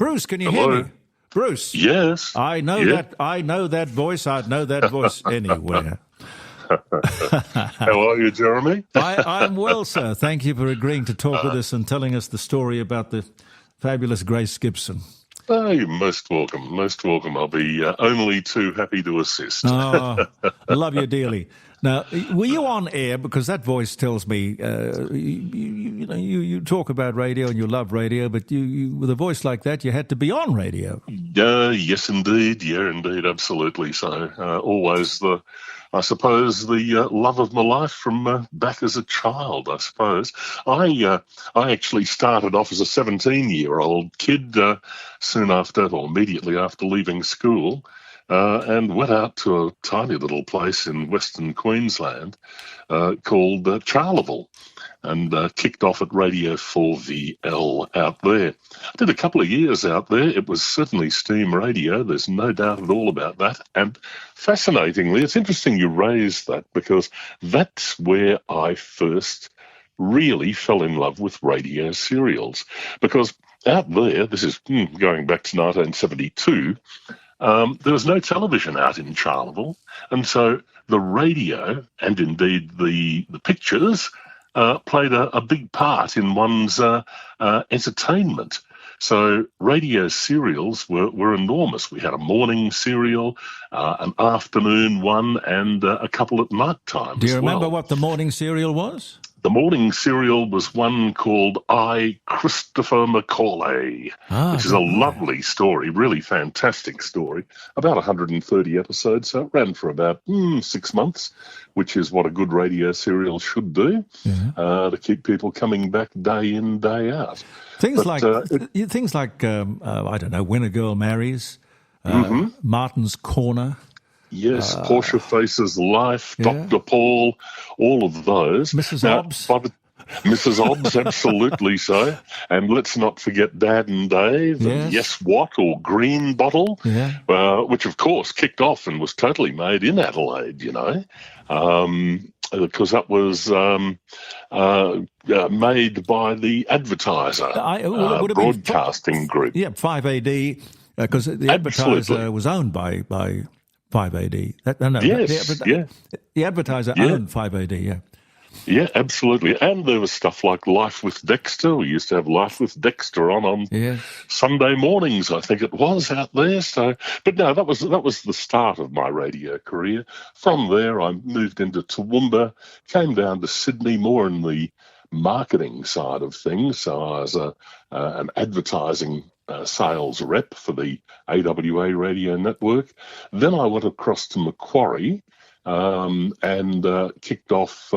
Bruce, can you Hello. hear me? Bruce. Yes. I know that. I know that voice. I'd know that voice anywhere. How are you, Jeremy? I'm well, sir. Thank you for agreeing to talk with us and telling us the story about the fabulous Grace Gibson. Oh, you're most welcome. Most welcome. I'll be only too happy to assist. Oh, love you dearly. Now, were you on air? Because that voice tells me, you talk about radio and you love radio, but you with a voice like that, you had to be on radio. Yes, indeed. Yeah, indeed. Absolutely. So always I suppose, the love of my life from back as a child, I suppose. I actually started off as a 17-year-old kid soon after, or immediately after leaving school, and went out to a tiny little place in Western Queensland called Charleville, and kicked off at Radio 4VL out there. I did a couple of years out there. It was certainly steam radio. There's no doubt at all about that. And fascinatingly, it's interesting you raised that, because that's where I first really fell in love with radio serials. Because out there, this is going back to 1972, there was no television out in Charleville. And so the radio, and indeed the pictures, played a big part in one's entertainment. So radio serials were enormous. We had a morning serial, an afternoon one, and a couple at night time. Do you remember what the morning serial was? The morning serial was one called I, Christopher Macaulay, which is a lovely story, really fantastic story. About 130 episodes, so it ran for about 6 months, which is what a good radio serial should do, to keep people coming back day in, day out. Things like I don't know, When a Girl Marries, Martin's Corner. Yes, Portia Faces Life, Dr. Paul, all of those. Mrs. Hobbs. Mrs. Hobbs, absolutely so. And let's not forget Dad and Dave, and Yes What, or Green Bottle, which of course kicked off and was totally made in Adelaide, because that was made by the Advertiser broadcasting group. Yeah, 5AD, because the Advertiser was owned by 5AD. The Advertiser owned 5AD, Yeah, absolutely. And there was stuff like Life with Dexter. We used to have Life with Dexter on Sunday mornings, I think it was, out there. So, but no, that was the start of my radio career. From there, I moved into Toowoomba, came down to Sydney, more in the marketing side of things. So I was an advertising sales rep for the AWA radio network. Then I went across to Macquarie and kicked off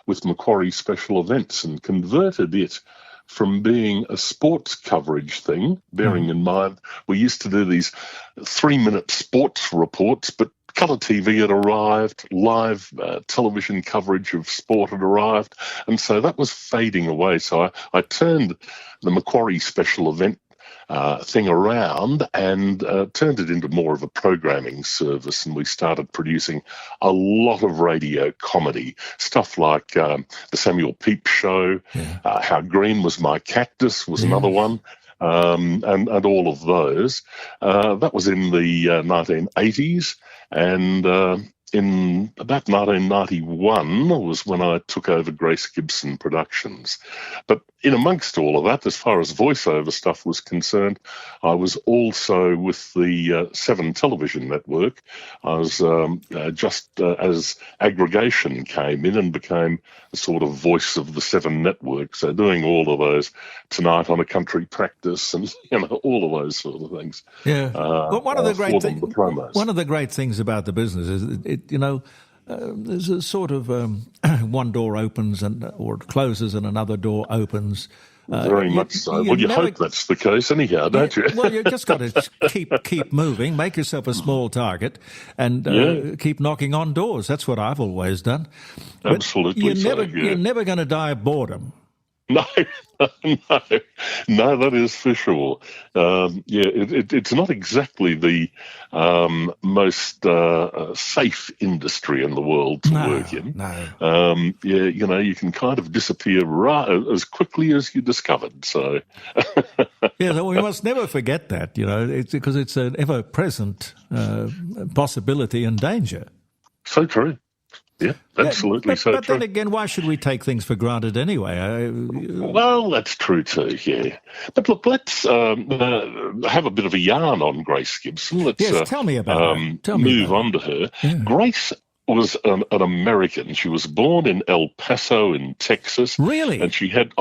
with Macquarie Special Events, and converted it from being a sports coverage thing, bearing in mind we used to do these 3-minute sports reports, but colour TV had arrived, live television coverage of sport had arrived, and so that was fading away. So I turned the Macquarie Special Event thing around and turned it into more of a programming service, and we started producing a lot of radio comedy, stuff like the Samuel Pepys Show, How Green Was My Cactus was another one, and all of those. That was in the 1980s, and in about 1991 was when I took over Grace Gibson Productions. But in amongst all of that, as far as voiceover stuff was concerned, I was also with the 7 television network. I was just as aggregation came in and became a sort of voice of the 7 network. So doing all of those Tonight on a Country Practice and all of those sort of things. Yeah. Well, one of the great things about the business is there's a sort of one door opens or it closes and another door opens. Very much so. Well, you hope that's the case anyhow, don't you? Well, you just got to keep moving, make yourself a small target, and keep knocking on doors. That's what I've always done. Absolutely. You're never going to die of boredom. No, no, that is for sure. It's not exactly the most safe industry in the world to work in. No. You can kind of disappear as quickly as you discovered. So, yeah, we must never forget that. It's because it's an ever-present possibility and danger. So true. Yeah, absolutely. But then again, why should we take things for granted anyway? Well, that's true too, yeah. But look, let's have a bit of a yarn on Grace Gibson. Let's tell me about her. Move on to her. Yeah. Grace was an American. She was born in El Paso in Texas. Really? And she had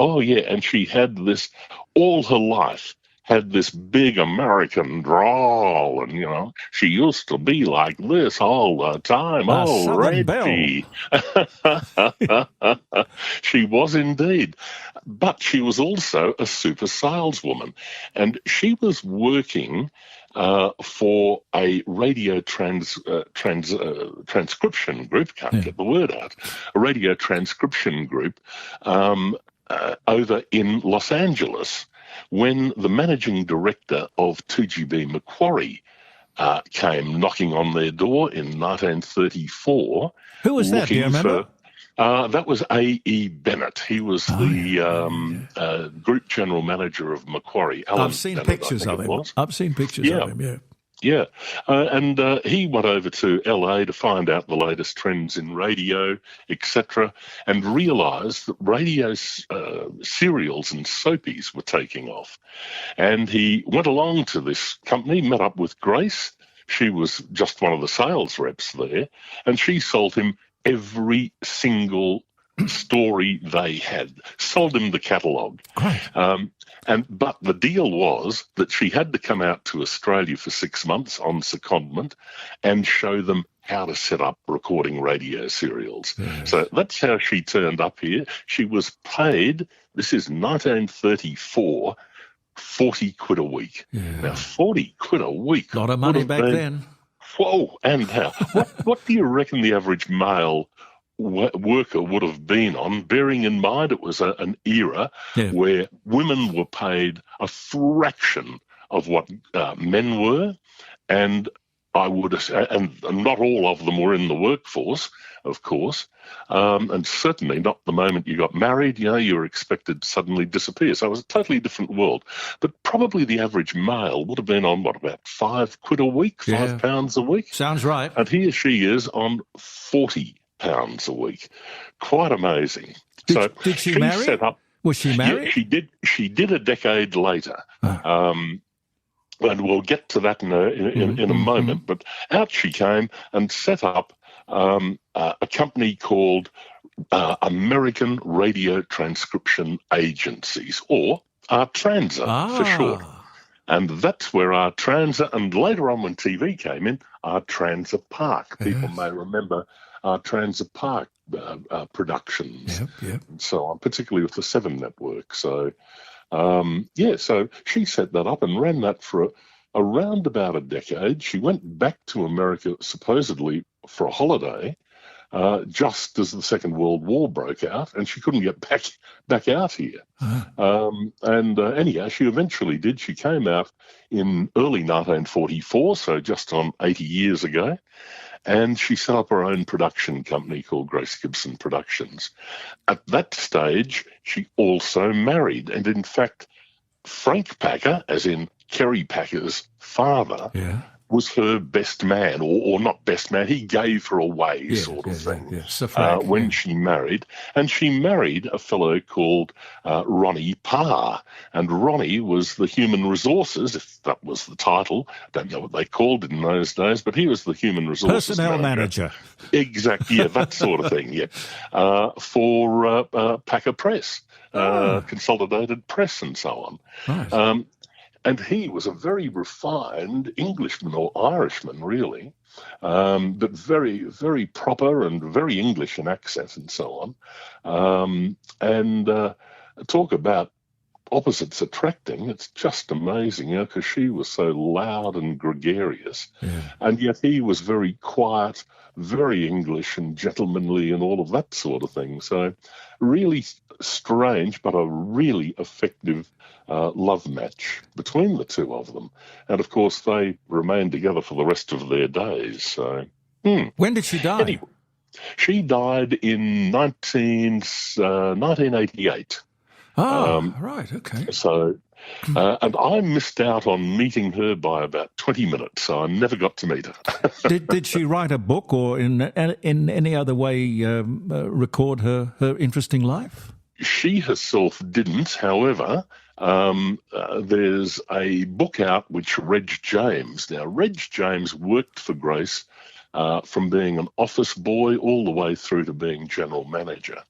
this all her life. Had this big American drawl, and she used to be like this all the time. Reggie. She was indeed, but she was also a super saleswoman, and she was working for a radio transcription group. Can't get the word out. A radio transcription group over in Los Angeles. When the managing director of 2GB Macquarie came knocking on their door in 1934. Who was that, do you remember? That was A.E. Bennett. He was the group general manager of Macquarie. I've seen pictures of him. I've seen pictures of him, yeah. Yeah, and he went over to LA to find out the latest trends in radio, etc., and realised that radio serials and soapies were taking off. And he went along to this company, met up with Grace. She was just one of the sales reps there, and she sold him every single story they had, sold him the catalogue. But the deal was that she had to come out to Australia for 6 months on secondment and show them how to set up recording radio serials. Yes. So that's how she turned up here. She was paid, this is 1934, 40 quid a week. Yeah. Now, 40 quid a week. A lot of money back then. Whoa, and how? What do you reckon the average male worker would have been on, bearing in mind it was an era where women were paid a fraction of what men were, and and not all of them were in the workforce, of course, and certainly not the moment you got married, you were expected to suddenly disappear. So it was a totally different world. But probably the average male would have been on, about 5 quid a week, £5 a week? Sounds right. And here she is on 40 pounds a week. Quite amazing. Did she marry? Set up, was she married? Yeah, she did a decade later. And we'll get to that in a moment. But out she came and set up a company called American Radio Transcription Agencies, or ARTRANSA for short. And that's where ARTRANSA, and later on when TV came in, ARTRANSA Park. People may remember ARTRANSA Park productions and so on, particularly with the 7 network. So, so she set that up and ran that for around about a decade. She went back to America supposedly for a holiday just as the Second World War broke out, and she couldn't get back out here. Anyhow, she eventually did. She came out in early 1944, so just on 80 years ago, and she set up her own production company called Grace Gibson Productions. At that stage, she also married, and in fact, Frank Packer, as in Kerry Packer's father, was her best man, or not best man. He gave her away, sort of thing, when she married. And she married a fellow called Ronnie Parr. And Ronnie was the human resources, if that was the title. Don't know what they called it in those days, but he was the human resources personnel manager. Exactly, that sort of thing, for Packer Press, Consolidated Press and so on. Nice. And he was a very refined Englishman, or Irishman, really, but very, very proper and very English in accent and so on. Talk about opposites attracting. It's just amazing, because she was so loud and gregarious, and yet he was very quiet, very English and gentlemanly and all of that sort of thing. So really strange, but a really effective love match between the two of them. And, of course, they remained together for the rest of their days. So, When did she die? Anyway, she died in 1988. Right, okay. So, and I missed out on meeting her by about 20 minutes, so I never got to meet her. Did she write a book or in any other way record her interesting life? She herself didn't. However, there's a book out which Reg James. Now, Reg James worked for Grace from being an office boy all the way through to being general manager.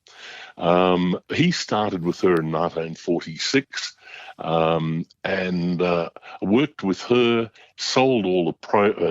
He started with her in 1946 and worked with her, sold all the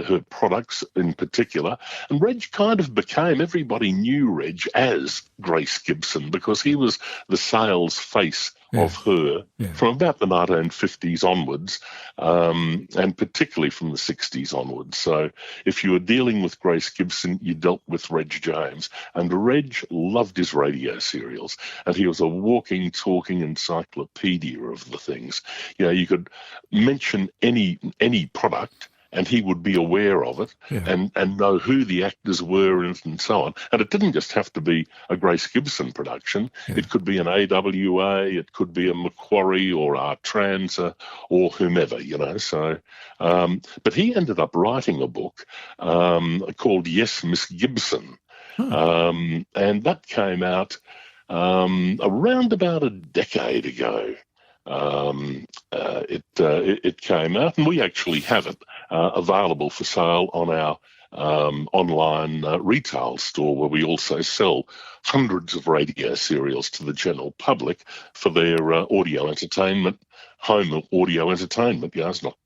her products in particular. And Reg kind of became, everybody knew Reg as Grace Gibson because he was the sales face of her from about the 1950s onwards, and particularly from the 60s onwards. So if you were dealing with Grace Gibson, you dealt with Reg James. And Reg loved his radio serials, and he was a walking, talking encyclopedia of the things. You could mention any product, and he would be aware of it and know who the actors were and so on. And it didn't just have to be a Grace Gibson production. It could be an AWA, it could be a Macquarie or a Transa or whomever, So, but he ended up writing a book called Yes, Miss Gibson. And that came out around about a decade ago. It came out, and we actually have it available for sale on our online retail store, where we also sell hundreds of radio serials to the general public for their audio entertainment, home audio entertainment. It's not.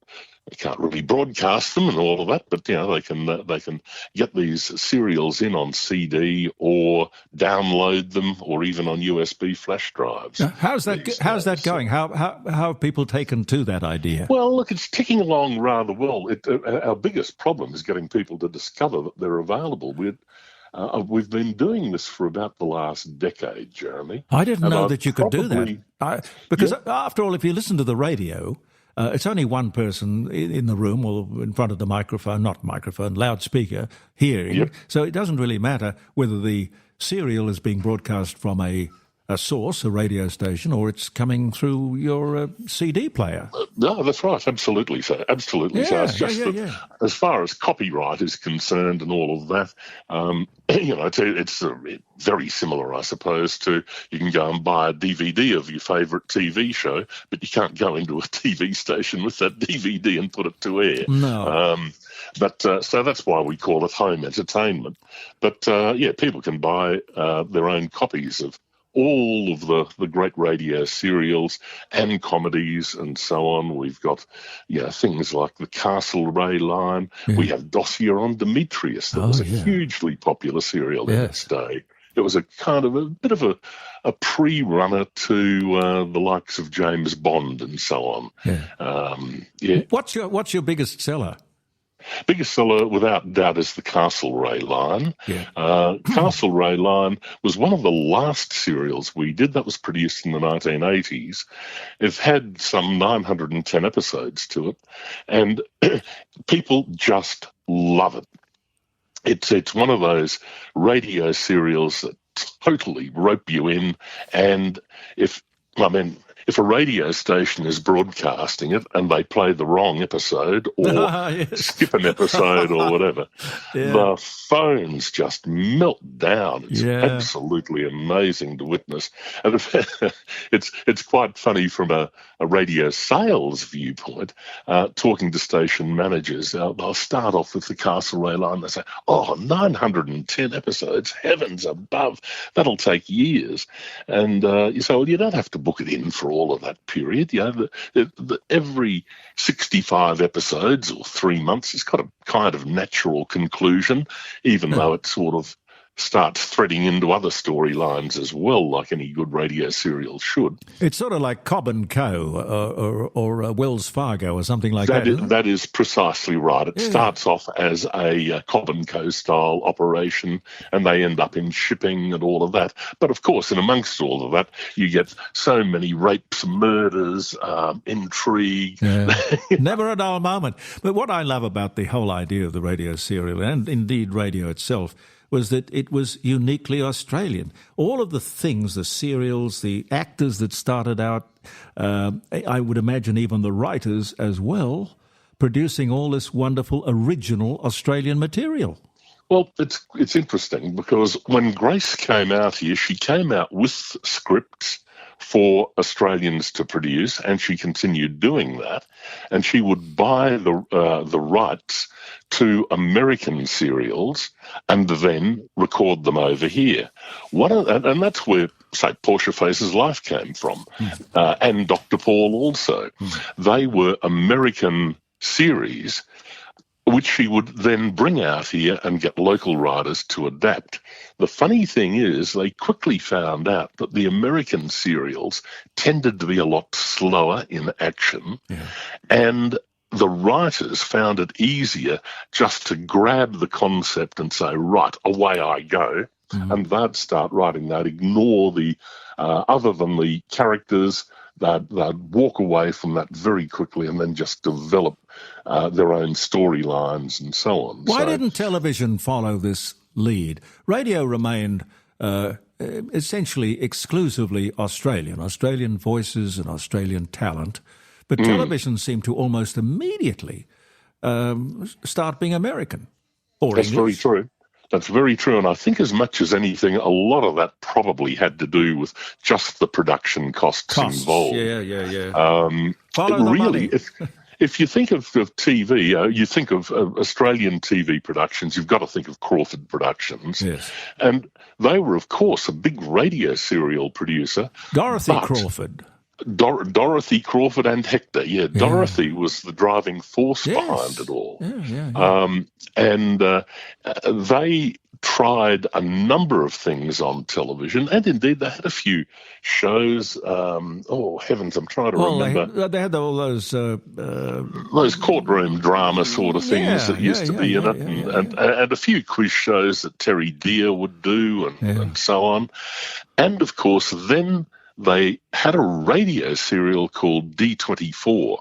They can't really broadcast them and all of that, but they can get these serials in on CD or download them, or even on USB flash drives. Now, how's that going? How have people taken to that idea? Well, look, it's ticking along rather well. Our biggest problem is getting people to discover that they're available. We've been doing this for about the last decade, Jeremy. I didn't know that you could do that. Because after all, if you listen to the radio, it's only one person in the room or in front of the loudspeaker, hearing. Yep. So it doesn't really matter whether the serial is being broadcast from a source, a radio station, or it's coming through your CD player. No, that's right. Absolutely so. Absolutely so. It's just that as far as copyright is concerned and all of that, it's very similar, I suppose, to you can go and buy a DVD of your favourite TV show, but you can't go into a TV station with that DVD and put it to air. No. So that's why we call it home entertainment. But, people can buy their own copies of all of the great radio serials and comedies and so on. We've got, things like the Castlereagh line. Yeah. We have Dossier on Demetrius. That was a hugely popular serial in its day. It was a kind of a bit of a pre-runner to the likes of James Bond and so on. Yeah. What's your biggest seller? Biggest seller, without doubt, is the Castlereagh line. Yeah. Castlereagh line was one of the last serials we did. That was produced in the 1980s. It had some 910 episodes to it, and people just love it. It's one of those radio serials that totally rope you in, and if a radio station is broadcasting it and they play the wrong episode or skip an episode or whatever, the phones just melt down. It's absolutely amazing to witness. And it's quite funny from a radio sales viewpoint, talking to station managers. They'll start off with the Castlereagh line. They say, 910 episodes, heavens above, that'll take years. And you say, well, you don't have to book it in for all of that period. Every 65 episodes or 3 months, it's got a kind of natural conclusion, even though it sort of starts threading into other storylines as well, like any good radio serial should. It's sort of like Cobb and Co. or Wells Fargo or something like that. That is precisely right. It starts off as a Cobb and Co. style operation, and they end up in shipping and all of that. But of course, in amongst all of that, you get so many rapes, murders, intrigue. Yeah. Never a dull moment. But what I love about the whole idea of the radio serial, and indeed radio itself, was that it was uniquely Australian. All of the things, the serials, the actors that started out, I would imagine even the writers as well, producing all this wonderful original Australian material. Well, it's interesting because when Grace came out here, she came out with scripts for Australians to produce, and she continued doing that. And she would buy the rights to American serials and then record them over here. And that's where, say, Portia Face's Life came from, and Dr. Paul also. They were American series which she would then bring out here and get local writers to adapt. The funny thing is they quickly found out that the American serials tended to be a lot slower in action, and the writers found it easier just to grab the concept and say, right, away I go, and they'd start writing. They'd ignore the, other than the characters, they'd walk away from that very quickly and then just develop their own storylines and so on. Why didn't television follow this lead? Radio remained essentially exclusively Australian voices and Australian talent, but television seemed to almost immediately start being American or That's English. Very true. That's very true, and I think as much as anything, a lot of that probably had to do with just the production costs involved. Really, if you think of TV, you think of Australian TV productions, you've got to think of Crawford Productions. Yes. And they were, of course, a big radio serial producer. Dorothy Crawford. Dorothy Crawford and Hector. Yeah, Dorothy was the driving force behind it all. And they tried a number of things on television, and indeed they had a few shows. Oh, heavens, I'm trying to remember. They had all those courtroom drama sort of things that used to be in it, and a few quiz shows that Terry Deer would do and so on. And, of course, then they had a radio serial called D24,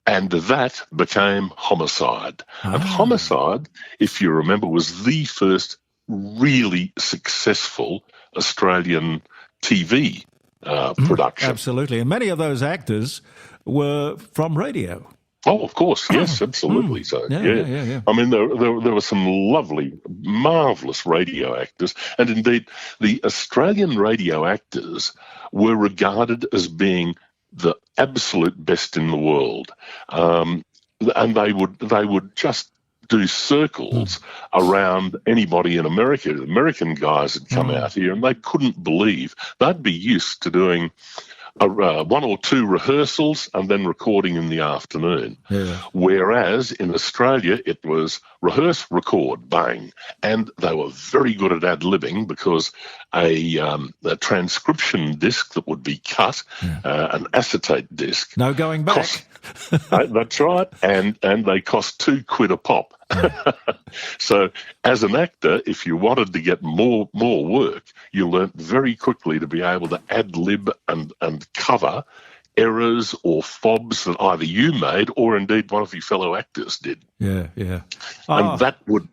and that became Homicide. And Homicide, if you remember, was the first really successful Australian TV production. Absolutely. And many of those actors were from radio. Oh, of course, yes, absolutely so. Yeah. I mean, there were some lovely, marvellous radio actors, and indeed, the Australian radio actors were regarded as being the absolute best in the world, and they would just do circles around anybody in America. The American guys had come out here, and they couldn't believe they'd be used to doing one or two rehearsals and then recording in the afternoon. Whereas in Australia, it was rehearse, record, bang. And they were very good at ad-libbing because a transcription disc that would be cut, an acetate disc. No going back. That's right. And they cost £2 a pop. So as an actor, if you wanted to get more work, you learnt very quickly to be able to ad-lib and cover errors or fobs that either you made or indeed one of your fellow actors did. And that would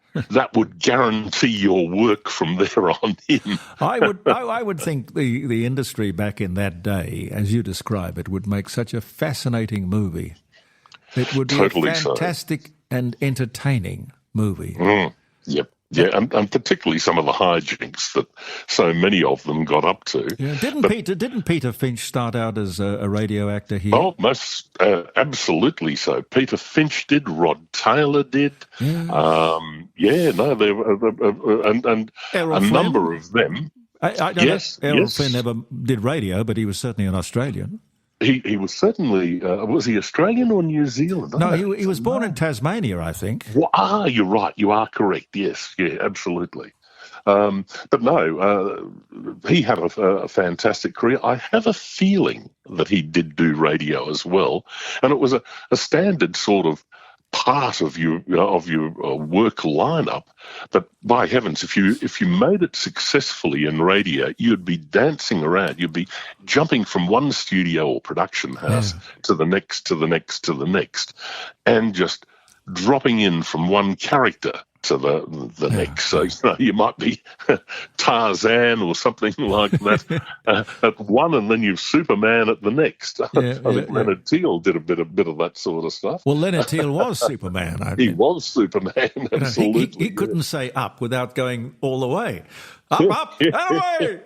guarantee your work from there on in. I would think the industry back in that day, as you describe it, would make such a fascinating movie. It would be totally a fantastic and entertaining movie. Yep. Yeah, and particularly some of the hijinks that so many of them got up to. Yeah, didn't Peter Finch start out as a radio actor here? Oh, most absolutely so. Peter Finch did. Rod Taylor did. There were and Errol a Flynn? Number of them. I don't know. Errol Flynn never did radio, but he was certainly an Australian. He was certainly, was he Australian or New Zealand? No, he was born in Tasmania, I think. You're right. You are correct. Yes, yeah, absolutely. But no, he had a fantastic career. I have a feeling that he did do radio as well, and it was a standard sort of part of your work lineup. But by heavens, if you made it successfully in radio, you'd be dancing around. You'd be jumping from one studio or production house to the next, to the next, to the next, and just dropping in from one character to the next. So you might be Tarzan or something like that at one, and then you've Superman at the next. I think Leonard Teal did a bit of that sort of stuff. Well, Leonard Teal was Superman. He was Superman, absolutely. He couldn't say up without going all the way. Up, and away!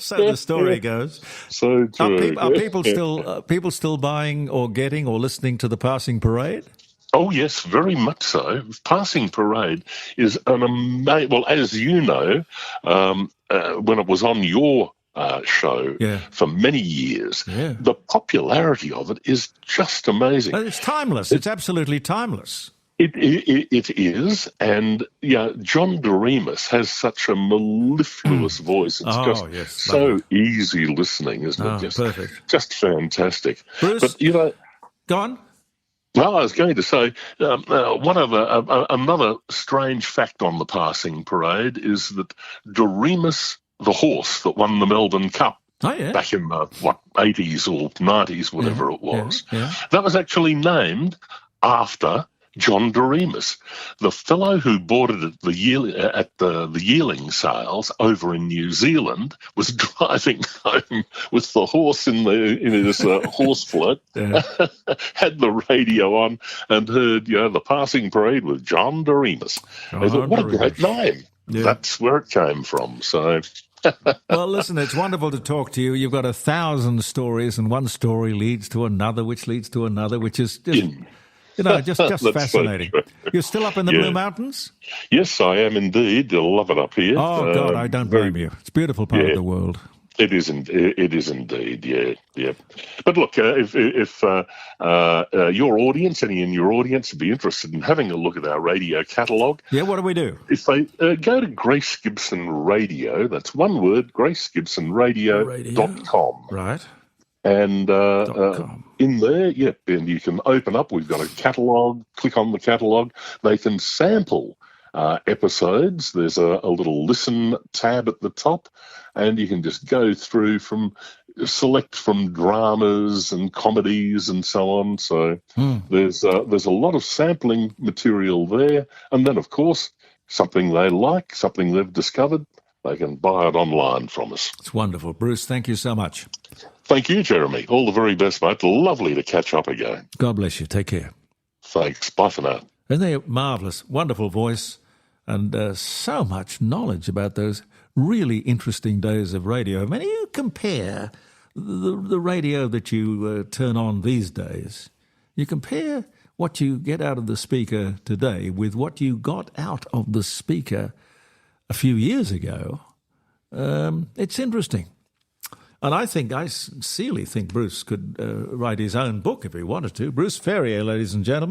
So the story goes. So true. Are people still buying or getting or listening to the Passing Parade? Oh, yes, very much so. Passing Parade is an amazing... Well, as you know, when it was on your show for many years, the popularity of it is just amazing. It's timeless. It's absolutely timeless. It is, and John Doremus has such a mellifluous voice. It's so easy listening, isn't it? Just perfect. Just fantastic. Bruce, but, go on. Well, I was going to say another strange fact on the Passing Parade is that Doremus, the horse that won the Melbourne Cup back in the 80s or 90s, whatever it was, that was actually named after John Doremus. The fellow who bought it at the yearling sales over in New Zealand was driving home with the horse in his horse float, had the radio on and heard the Passing Parade with John Doremus. I thought, what a great name. Yeah. That's where it came from. So... Well, listen, it's wonderful to talk to you. You've got 1,000 stories, and one story leads to another, which leads to another, which is just just fascinating. So you're still up in the Blue Mountains? Yes, I am indeed. I love it up here. Oh, God, I don't blame you. It's a beautiful part of the world. It is indeed, yeah. But look, if your audience, any in your audience, would be interested in having a look at our radio catalogue. Yeah, what do we do? If they go to Grace Gibson Radio, that's one word, gracegibsonradio.com. Right. And in there, and you can open up. We've got a catalogue. Click on the catalogue. They can sample episodes. There's a little listen tab at the top, and you can just go through select from dramas and comedies and so on. So there's a lot of sampling material there, and then of course something they like, something they've discovered, they can buy it online from us. It's wonderful, Bruce. Thank you so much. Thank you, Jeremy. All the very best, mate. Lovely to catch up again. God bless you. Take care. Thanks. Bye for now. Isn't they marvellous? Wonderful voice and so much knowledge about those really interesting days of radio. I mean, you compare the radio that you turn on these days, you compare what you get out of the speaker today with what you got out of the speaker a few years ago. It's interesting. And I sincerely think Bruce could write his own book if he wanted to. Bruce Ferrier, ladies and gentlemen.